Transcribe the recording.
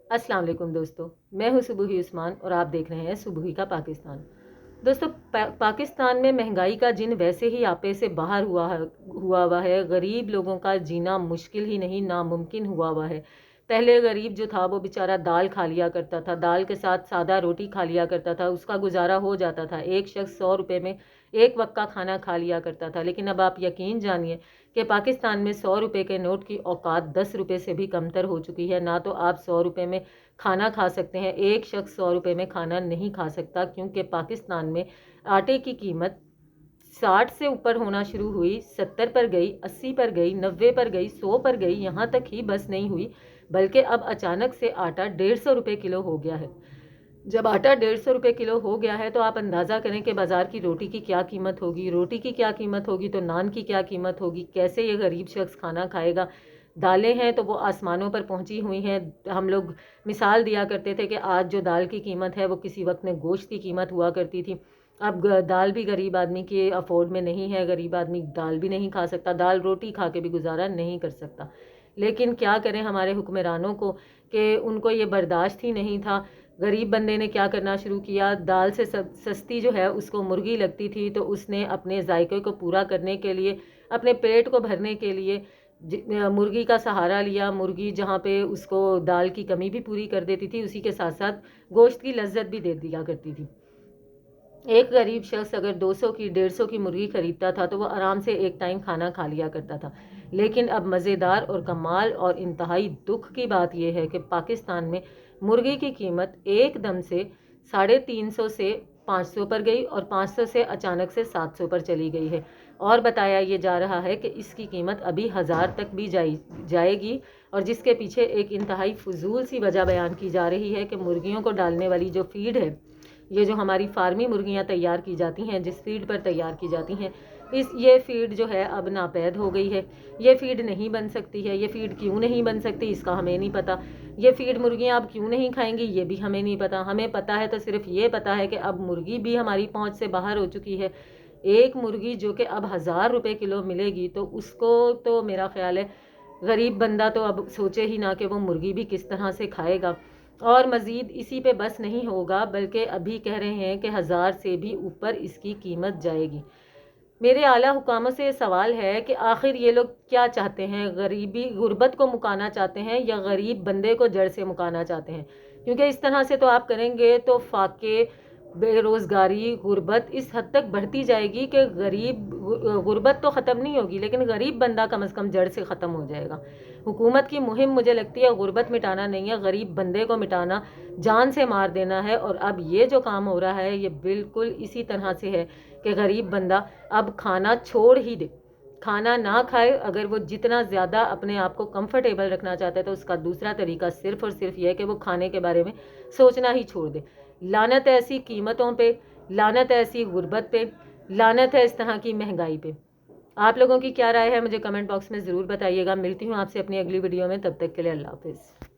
अस्सलाम वालेकुम दोस्तों, मैं हूं सुबही उस्मान और आप देख रहे हैं सुबही का पाकिस्तान। दोस्तों, पाकिस्तान में महंगाई का जिन वैसे ही आपे से बाहर हुआ हुआ है। गरीब लोगों का जीना मुश्किल ही नहीं, नामुमकिन हुआ हुआ है। पहले गरीब जो था वो बेचारा दाल खा लिया करता था, दाल के साथ सादा रोटी खा लिया करता था, उसका गुजारा हो जाता था। एक शख्स 100 रुपये में एक वक्त का खाना खा लिया करता था। लेकिन अब आप यकीन जानिए कि पाकिस्तान में 100 रुपये के नोट की औकात 10 रुपये से भी कमतर हो चुकी है। ना तो आप 100 रुपये में खाना खा सकते हैं, एक शख्स 100 रुपये में खाना नहीं खा सकता, क्योंकि पाकिस्तान में आटे की कीमत 60 से ऊपर होना शुरू हुई, 70 पर गई, 80 पर गई, 90 पर गई, 100 पर गई, यहाँ तक ही बस नहीं हुई, बल्कि अब अचानक से आटा 150 रुपये किलो हो गया है। जब आटा 150 रुपये किलो हो गया है तो आप अंदाज़ा करें कि बाज़ार की रोटी की क्या कीमत होगी, रोटी की क्या कीमत होगी तो नान की क्या कीमत होगी। कैसे ये गरीब शख्स खाना खाएगा। दालें हैं तो वो आसमानों पर पहुंची हुई हैं। हम लोग मिसाल दिया करते थे कि आज जो दाल की कीमत है वो किसी वक्त में गोश्त की कीमत हुआ करती थी। अब दाल भी गरीब आदमी के अफोर्ड में नहीं है, गरीब आदमी दाल भी नहीं खा सकता, दाल रोटी खा के भी गुजारा नहीं कर सकता। लेकिन क्या करें हमारे हुक्मरानों को कि उनको ये बर्दाश्त ही नहीं था। गरीब बंदे ने क्या करना शुरू किया, दाल से सस्ती जो है उसको मुर्गी लगती थी, तो उसने अपने जायके को पूरा करने के लिए, अपने पेट को भरने के लिए मुर्गी का सहारा लिया। मुर्गी जहाँ पे उसको दाल की कमी भी पूरी कर देती थी, उसी के साथ साथ गोश्त की लज्जत भी दे दिया करती थी। एक गरीब शख्स अगर 200 की 150 की मुर्गी खरीदता था तो वो आराम से एक टाइम खाना खा लिया करता था। लेकिन अब मज़ेदार और कमाल और इंतहाई दुख की बात यह है कि पाकिस्तान में मुर्गी की कीमत एकदम से 350 से 500 पर गई और 500 से अचानक से 700 पर चली गई है। और बताया ये जा रहा है कि इसकी कीमत अभी 1000 तक भी जाएगी। और जिसके पीछे एक इंतहाई फजूल सी वजह बयान की जा रही है कि मुर्गियों को डालने वाली जो फीड है, ये जो हमारी फार्मी मुर्गियां तैयार की जाती हैं, जिस फीड पर तैयार की जाती हैं, ये फीड जो है अब नापैद हो गई है। ये फीड नहीं बन सकती है। ये फीड क्यों नहीं बन सकती इसका हमें नहीं पता। ये फीड मुर्गियां अब क्यों नहीं खाएंगी ये भी हमें नहीं पता। हमें पता है तो सिर्फ ये पता है कि अब मुर्गी भी हमारी पहुंच से बाहर हो चुकी है। एक मुर्गी जो कि अब 1000 रुपये किलो मिलेगी तो उसको तो मेरा ख्याल है गरीब बंदा तो अब सोचे ही ना कि वो मुर्गी भी किस तरह से खाएगा। और मज़ीद इसी पे बस नहीं होगा, बल्कि अभी कह रहे हैं कि 1000 से भी ऊपर इसकी कीमत जाएगी। मेरे आला हुकामों से सवाल है कि आखिर ये लोग क्या चाहते हैं, गरीबी गुर्बत को मुकाना चाहते हैं या गरीब बंदे को जड़ से मुकाना चाहते हैं। क्योंकि इस तरह से तो आप करेंगे तो फाके, बेरोज़गारी, गुर्बत इस हद तक बढ़ती जाएगी कि गुर्बत तो ख़त्म नहीं होगी, लेकिन गरीब बंदा कम से कम जड़ से ख़त्म हो जाएगा। हुकूमत की मुहिम मुझे लगती है गुर्बत मिटाना नहीं है, गरीब बंदे को मिटाना, जान से मार देना है। और अब ये जो काम हो रहा है ये बिल्कुल इसी तरह से है कि गरीब बंदा अब खाना छोड़ ही दे, खाना ना खाए। अगर वो जितना ज़्यादा अपने आप को कंफर्टेबल रखना चाहता है तो उसका दूसरा तरीका सिर्फ़ और सिर्फ ये है कि वो खाने के बारे में सोचना ही छोड़ दे। लानत है ऐसी कीमतों पे, लानत है ऐसी गुर्बत पे, लानत है इस तरह की महंगाई पे। आप लोगों की क्या राय है मुझे कमेंट बॉक्स में ज़रूर बताइएगा। मिलती हूँ आपसे अपनी अगली वीडियो में, तब तक के लिए अल्लाह हाफ़िज़।